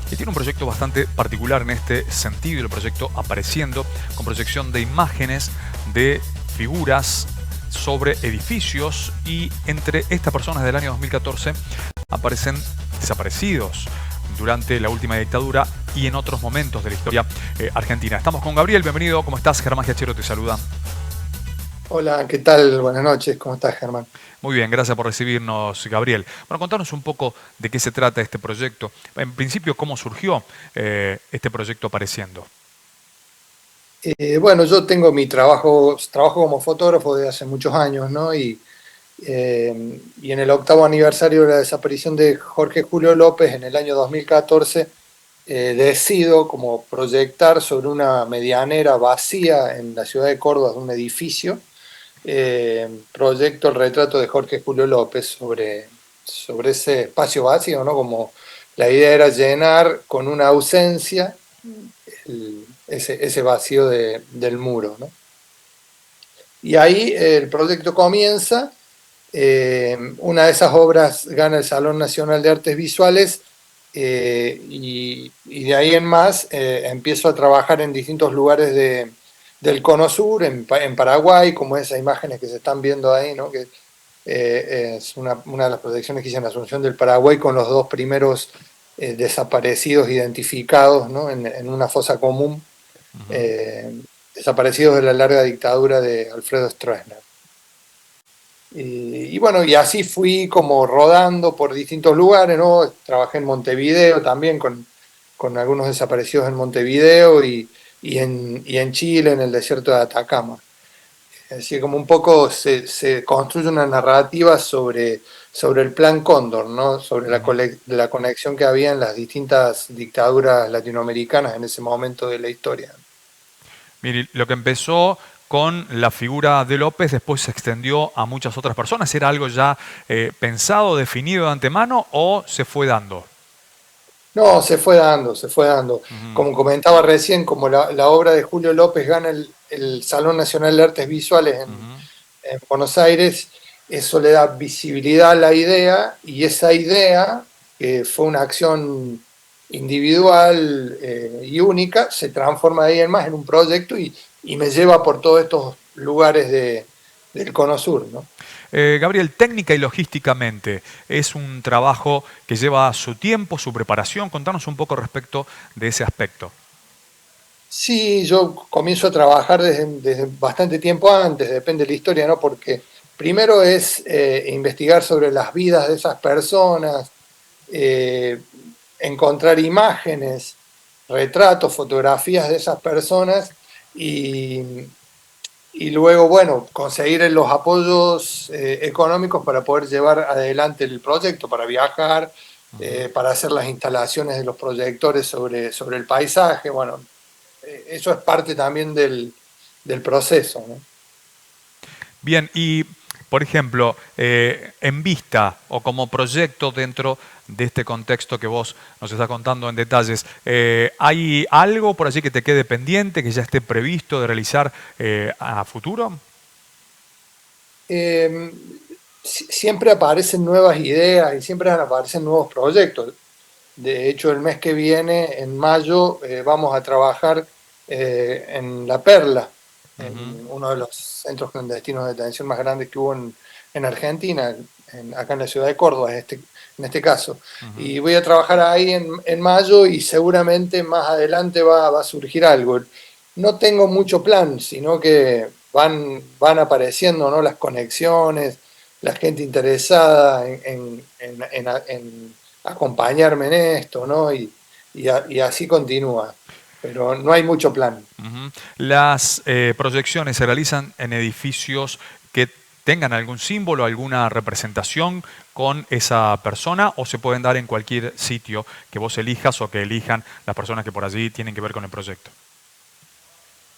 que tiene un proyecto bastante particular en este sentido, el proyecto Apareciendo, con proyección de imágenes de figuras sobre edificios, y entre estas personas del año 2014 aparecen desaparecidos durante la última dictadura y en otros momentos de la historia argentina. Estamos con Gabriel, bienvenido, ¿cómo estás? Germán Giachero te saluda. Hola, ¿qué tal? Buenas noches, ¿cómo estás, Germán? Muy bien, gracias por recibirnos, Gabriel. Bueno, contanos un poco de qué se trata este proyecto. En principio, ¿cómo surgió este proyecto Apareciendo? Bueno, yo tengo mi trabajo como fotógrafo desde hace muchos años, ¿no? Y en el octavo aniversario de la desaparición de Jorge Julio López en el año 2014, decido como proyectar sobre una medianera vacía en la ciudad de Córdoba, de un edificio, proyecto el retrato de Jorge Julio López sobre ese espacio vacío, ¿no? Como la idea era llenar con una ausencia ese vacío del muro, ¿no? Y ahí el proyecto comienza, una de esas obras gana el Salón Nacional de Artes Visuales, y de ahí en más empiezo a trabajar en distintos lugares del Cono Sur, en Paraguay, como esas imágenes que se están viendo ahí, ¿no? Que es una de las proyecciones que hice en Asunción del Paraguay con los dos primeros desaparecidos identificados, ¿no? En una fosa común, Ujú. eh, desaparecidos de la larga dictadura de Alfredo Stroessner. Y bueno, y así fui como rodando por distintos lugares, ¿no? Trabajé en Montevideo también con algunos desaparecidos en Montevideo y en Chile, en el desierto de Atacama. Así como un poco se construye una narrativa sobre el Plan Cóndor, ¿no? Sobre Ujú. la conexión que había en las distintas dictaduras latinoamericanas en ese momento de la historia. Mire, lo que empezó con la figura de López después se extendió a muchas otras personas. ¿Era algo ya pensado, definido de antemano o se fue dando? No, se fue dando, se fue dando. Ujú. Como comentaba recién, como la obra de Julio López gana el Salón Nacional de Artes Visuales Ujú. en Buenos Aires, eso le da visibilidad a la idea, y esa idea, que fue una acción individual y única, se transforma de ahí en más en un proyecto y me lleva por todos estos lugares del Cono Sur, ¿no? Gabriel, técnica y logísticamente, ¿es un trabajo que lleva su tiempo, su preparación? Contanos un poco respecto de ese aspecto. Sí, yo comienzo a trabajar desde bastante tiempo antes, depende de la historia, ¿no? Porque primero es investigar sobre las vidas de esas personas, eh, encontrar imágenes, retratos, fotografías de esas personas y, y luego, bueno, conseguir los apoyos económicos para poder llevar adelante el proyecto, para viajar, Ujú. para hacer las instalaciones de los proyectores sobre el paisaje. Bueno, eso es parte también del proceso, ¿no? Bien, y por ejemplo, en vista o como proyecto dentro de este contexto que vos nos estás contando en detalles, ¿hay algo por allí que te quede pendiente, que ya esté previsto de realizar a futuro? Eh, Siempre aparecen nuevas ideas y siempre aparecen nuevos proyectos. De hecho, el mes que viene, en mayo, vamos a trabajar en La Perla, Ujú. en uno de los centros clandestinos de detención más grandes que hubo en Argentina, acá en la ciudad de Córdoba, en este caso. Ujú. Y voy a trabajar ahí en mayo y seguramente más adelante va a surgir algo. No tengo mucho plan, sino que van apareciendo, ¿no? Las conexiones, la gente interesada en acompañarme en esto, ¿no? Y así continúa. Pero no hay mucho plan. Ujú. Las proyecciones se realizan en edificios que tengan algún símbolo, alguna representación con esa persona, o se pueden dar en cualquier sitio que vos elijas o que elijan las personas que por allí tienen que ver con el proyecto.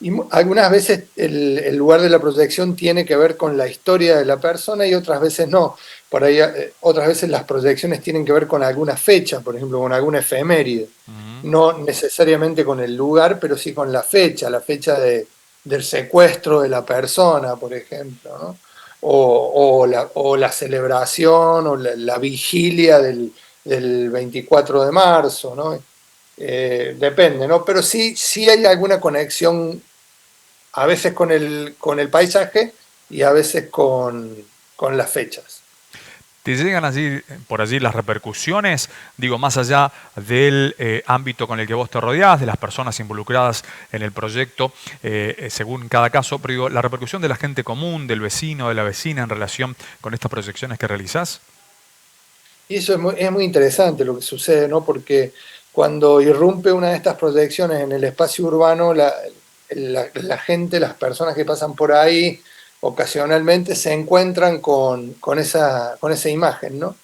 Y algunas veces el lugar de la proyección tiene que ver con la historia de la persona y otras veces no. Por ahí, otras veces las proyecciones tienen que ver con alguna fecha, por ejemplo, con alguna efeméride. Ujú. No necesariamente con el lugar, pero sí con la fecha del secuestro de la persona, por ejemplo, ¿no? O la celebración o la vigilia del 24 de marzo, ¿no? Depende, ¿no? Pero sí hay alguna conexión, a veces con el paisaje y a veces con las fechas. ¿Te llegan allí, por allí las repercusiones? Digo, más allá del ámbito con el que vos te rodeás, de las personas involucradas en el proyecto, según cada caso, pero digo, la repercusión de la gente común, del vecino, de la vecina en relación con estas proyecciones que realizás. Y eso es muy interesante lo que sucede, ¿no? Porque cuando irrumpe una de estas proyecciones en el espacio urbano, la gente, las personas que pasan por ahí, ocasionalmente se encuentran con esa imagen, ¿no?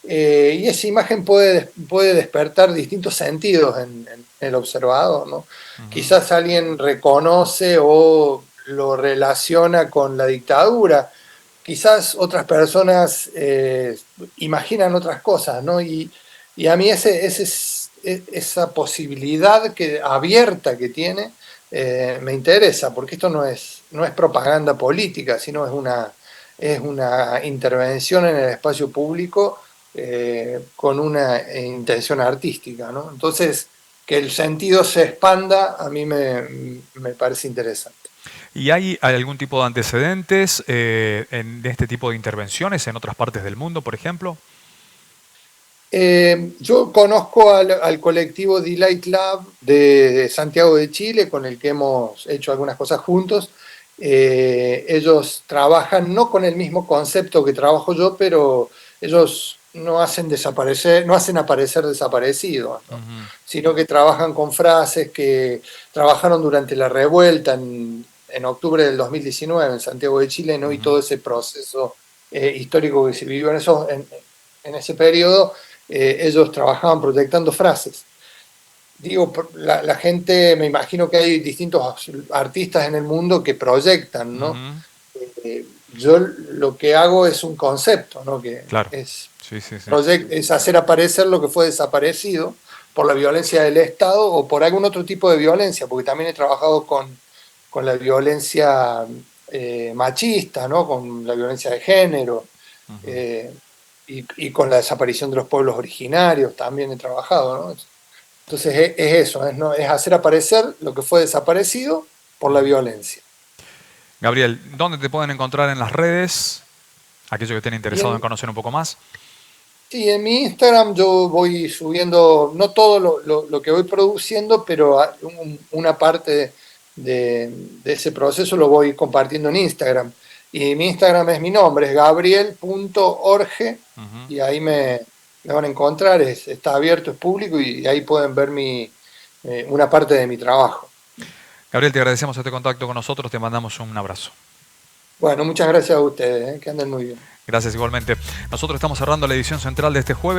Y esa imagen puede despertar distintos sentidos en el observador, ¿no? Ujú. Quizás alguien reconoce o lo relaciona con la dictadura, quizás otras personas imaginan otras cosas, ¿no? Y a mí esa posibilidad abierta que tiene me interesa, porque esto no es propaganda política, sino es una intervención en el espacio público con una intención artística, ¿no? Entonces, que el sentido se expanda a mí me parece interesante. ¿Y hay algún tipo de antecedentes en este tipo de intervenciones en otras partes del mundo, por ejemplo? Yo conozco al colectivo Delight Lab de Santiago de Chile, con el que hemos hecho algunas cosas juntos. Ellos trabajan no con el mismo concepto que trabajo yo, pero ellos no hacen desaparecer, no hacen aparecer desaparecidos, ¿no? Ujú. Sino que trabajan con frases que trabajaron durante la revuelta en octubre del 2019 en Santiago de Chile, ¿no? Y Ujú. todo ese proceso histórico que se vivió en ese periodo. Ellos trabajaban proyectando frases. Digo, la gente, me imagino que hay distintos artistas en el mundo que proyectan, ¿no? Ujú. Yo lo que hago es un concepto, ¿no? Que Claro. Sí, sí, sí. es hacer aparecer lo que fue desaparecido por la violencia del Estado o por algún otro tipo de violencia, porque también he trabajado con la violencia machista, ¿no? Con la violencia de género. Ujú. eh, y con la desaparición de los pueblos originarios también he trabajado, ¿no? Entonces es eso, ¿no? Es hacer aparecer lo que fue desaparecido por la Ujú. violencia. Gabriel, ¿dónde te pueden encontrar en las redes? Aquellos que estén Y interesados en conocer un poco más. sí, en mi Instagram yo voy subiendo, no todo lo que voy produciendo, pero una parte de ese proceso lo voy compartiendo en Instagram. Y mi Instagram es mi nombre, es gabriel.orge, Ujú. y ahí me van a encontrar, está abierto, es público, y ahí pueden ver una parte de mi trabajo. Gabriel, te agradecemos este contacto con nosotros, te mandamos un abrazo. Bueno, muchas gracias a ustedes, que anden muy bien. Gracias igualmente. Nosotros estamos cerrando la edición central de este jueves.